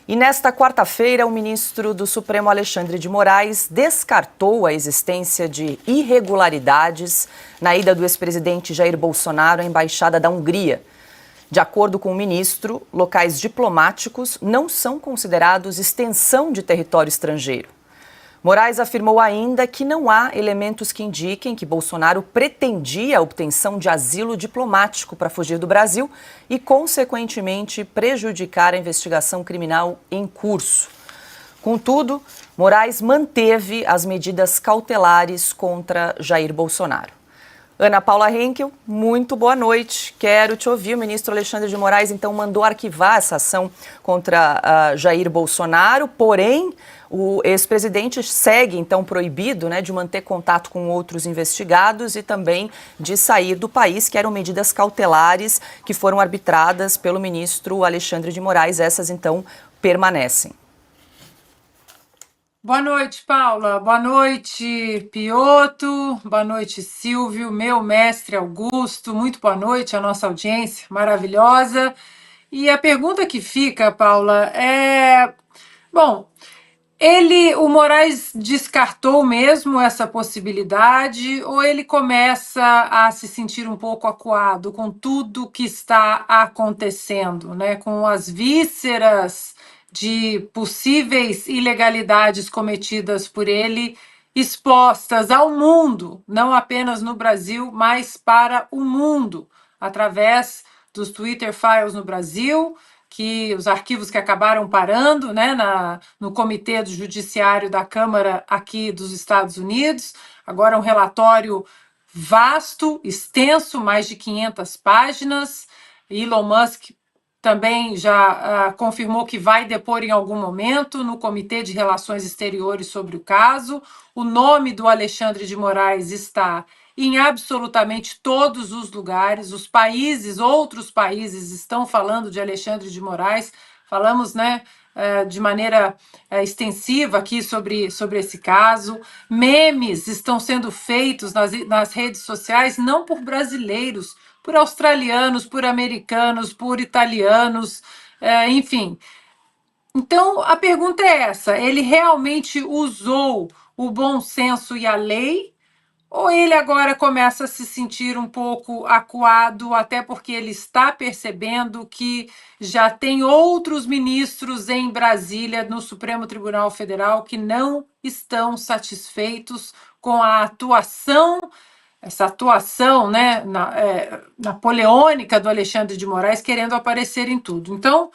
E nesta quarta-feira, o ministro do Supremo Alexandre de Moraes descartou a existência de irregularidades na ida do ex-presidente Jair Bolsonaro à Embaixada da Hungria. De acordo com o ministro, locais diplomáticos não são considerados extensão de território estrangeiro. Moraes afirmou ainda que não há elementos que indiquem que Bolsonaro pretendia a obtenção de asilo diplomático para fugir do Brasil e, consequentemente, prejudicar a investigação criminal em curso. Contudo, Moraes manteve as medidas cautelares contra Jair Bolsonaro. Ana Paula Henkel, muito boa noite. Quero te ouvir. O ministro Alexandre de Moraes, então, mandou arquivar essa ação contra Jair Bolsonaro, porém, o ex-presidente segue, então, proibido, de manter contato com outros investigados e também de sair do país, que eram medidas cautelares que foram arbitradas pelo ministro Alexandre de Moraes. Essas, então, permanecem. Boa noite, Paula. Boa noite, Pioto. Boa noite, Silvio, meu mestre Augusto. Muito boa noite à nossa audiência maravilhosa. E a pergunta que fica, Paula, é... Bom, o Moraes descartou mesmo essa possibilidade ou ele começa a se sentir um pouco acuado com tudo que está acontecendo, com as vísceras de possíveis ilegalidades cometidas por ele expostas ao mundo, não apenas no Brasil, mas para o mundo, através dos Twitter Files no Brasil, que os arquivos que acabaram parando no Comitê do Judiciário da Câmara aqui dos Estados Unidos, agora um relatório vasto, extenso, mais de 500 páginas. Elon Musk também já confirmou que vai depor em algum momento no Comitê de Relações Exteriores sobre o caso. O nome do Alexandre de Moraes está em absolutamente todos os lugares. Os países, outros países estão falando de Alexandre de Moraes. Falamos, de maneira extensiva aqui sobre esse caso. Memes estão sendo feitos nas redes sociais, não por brasileiros, por australianos, por americanos, por italianos, enfim. Então, a pergunta é essa: ele realmente usou o bom senso e a lei? Ou ele agora começa a se sentir um pouco acuado, até porque ele está percebendo que já tem outros ministros em Brasília, no Supremo Tribunal Federal, que não estão satisfeitos com a atuação, essa atuação napoleônica do Alexandre de Moraes, querendo aparecer em tudo. Então,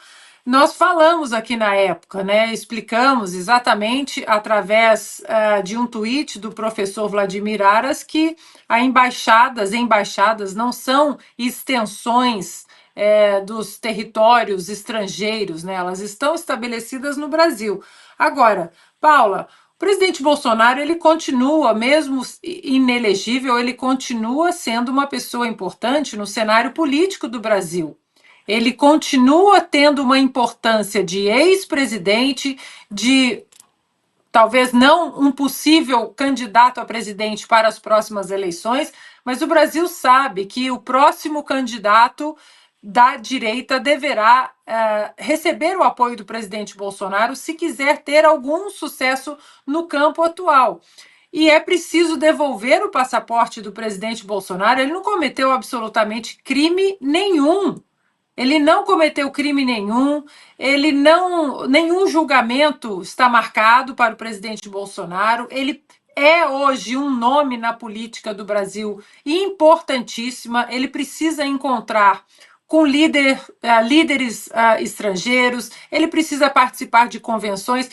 nós falamos aqui na época, explicamos exatamente através de um tweet do professor Vladimir Aras que embaixadas não são extensões dos territórios estrangeiros, elas estão estabelecidas no Brasil. Agora, Paula, o presidente Bolsonaro, ele continua, mesmo inelegível, ele continua sendo uma pessoa importante no cenário político do Brasil. Ele continua tendo uma importância de ex-presidente, de talvez não um possível candidato a presidente para as próximas eleições, mas o Brasil sabe que o próximo candidato da direita deverá receber o apoio do presidente Bolsonaro se quiser ter algum sucesso no campo atual. E é preciso devolver o passaporte do presidente Bolsonaro. Ele não cometeu absolutamente crime nenhum. Ele não cometeu crime nenhum, nenhum julgamento está marcado para o presidente Bolsonaro. Ele é hoje um nome na política do Brasil importantíssima. Ele precisa encontrar com líderes estrangeiros, ele precisa participar de convenções.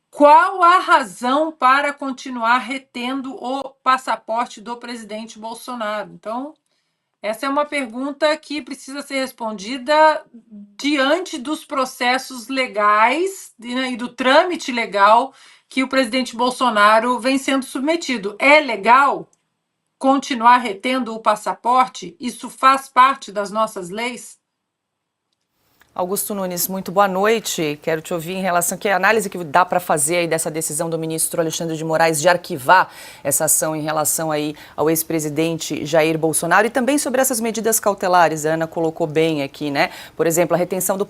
Qual a razão para continuar retendo o passaporte do presidente Bolsonaro? Então, essa é uma pergunta que precisa ser respondida diante dos processos legais e do trâmite legal que o presidente Bolsonaro vem sendo submetido. É legal continuar retendo o passaporte? Isso faz parte das nossas leis? Augusto Nunes, muito boa noite. Quero te ouvir em relação que análise que dá para fazer aí dessa decisão do ministro Alexandre de Moraes de arquivar essa ação em relação aí ao ex-presidente Jair Bolsonaro e também sobre essas medidas cautelares. A Ana colocou bem aqui, né? Por exemplo, a retenção do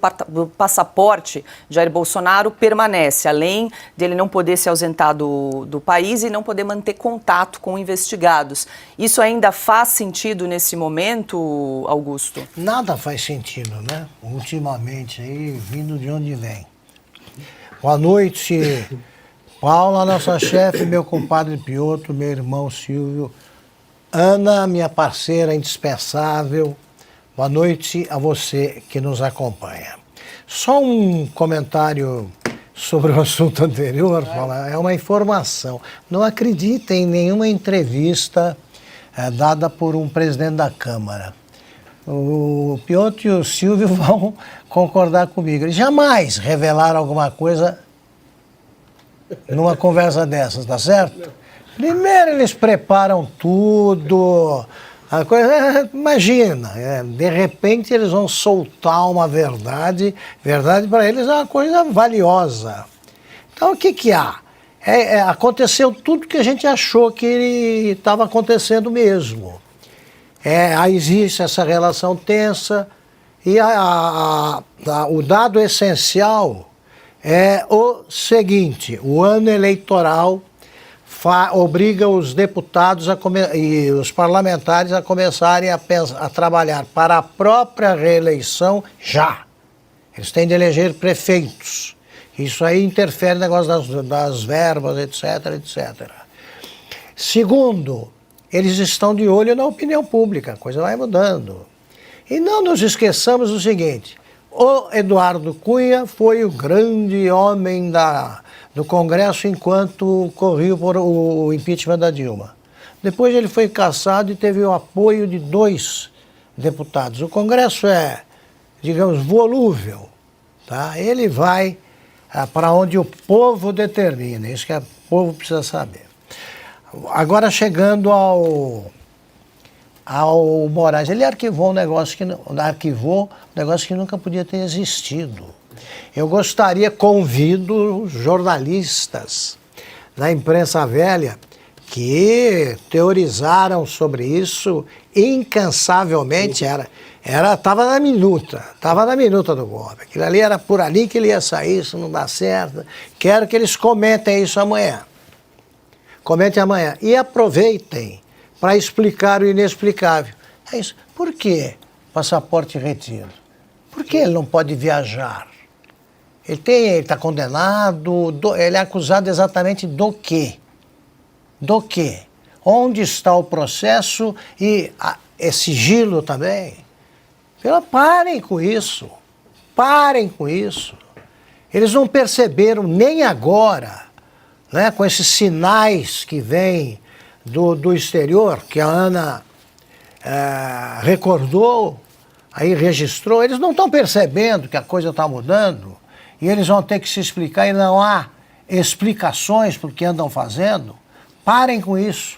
passaporte de Jair Bolsonaro permanece, além dele não poder se ausentar do país e não poder manter contato com investigados. Isso ainda faz sentido nesse momento, Augusto? Nada faz sentido, né? Ultimamente aí, vindo de onde vem. Boa noite, Paula, nossa chefe, meu compadre Piotr, meu irmão Silvio, Ana, minha parceira indispensável. Boa noite a você que nos acompanha. Só um comentário sobre o assunto anterior, Paula, é uma informação. Não acreditem em nenhuma entrevista dada por um presidente da Câmara. O Piotr e o Silvio vão concordar comigo. Eles jamais revelaram alguma coisa numa conversa dessas, tá certo? Primeiro eles preparam tudo, a coisa, imagina, de repente eles vão soltar uma verdade, verdade para eles é uma coisa valiosa. Então o que há? Aconteceu tudo que a gente achou que estava acontecendo mesmo. Existe essa relação tensa e o dado essencial é o seguinte: o ano eleitoral obriga os deputados e os parlamentares a começarem a trabalhar para a própria reeleição já. Eles têm de eleger prefeitos. Isso aí interfere no negócio das verbas, etc, etc. Segundo, eles estão de olho na opinião pública, a coisa vai mudando. E não nos esqueçamos do seguinte: o Eduardo Cunha foi o grande homem do Congresso enquanto corria por o impeachment da Dilma. Depois ele foi cassado e teve o apoio de 2 deputados. O Congresso é, digamos, volúvel, tá? Ele vai para onde o povo determina, isso que o povo precisa saber. Agora chegando ao Moraes, ele arquivou um negócio que nunca podia ter existido. Eu convido jornalistas da imprensa velha que teorizaram sobre isso incansavelmente, estava na minuta do golpe. Aquilo ali era por ali que ele ia sair, isso não dá certo. Quero que eles comentem isso amanhã. Comentem amanhã. E aproveitem para explicar o inexplicável. É isso. Por que passaporte retido? Por que ele não pode viajar? Ele está condenado, ele é acusado exatamente do quê? Do quê? Onde está o processo e é sigilo também? Parem com isso. Parem com isso. Eles não perceberam nem agora, né, com esses sinais que vêm do exterior, que a Ana recordou, aí registrou, eles não estão percebendo que a coisa está mudando e eles vão ter que se explicar e não há explicações por que andam fazendo. Parem com isso.